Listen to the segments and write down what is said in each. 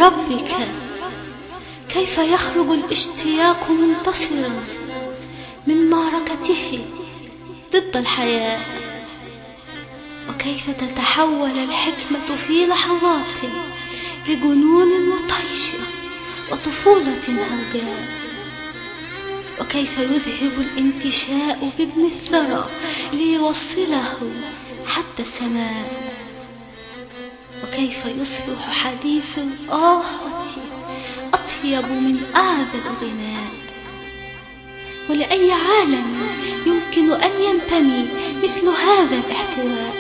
ربك، كيف يخرج الاشتياق منتصرا من معركته ضد الحياة، وكيف تتحول الحكمة في لحظات لجنون وطيش وطفولة هوجاء، وكيف يذهب الانتشاء بابن الثرى ليوصله حتى السماء، وكيف يصبح حديث الآهة أطيب من أعذب غناء. ولأي عالم يمكن أن ينتمي مثل هذا الاحتواء؟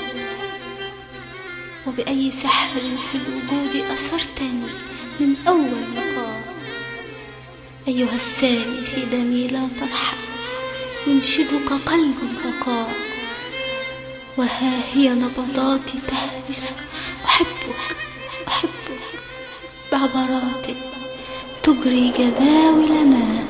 وبأي سحر في الوجود أسرتني من أول لقاء؟ أيها الساري في دمي لا ترحل، ينشدك قلب البقاء، وها هي نبضاتي تهمس أحبك أحبك بعبرات تجري جداول ماء.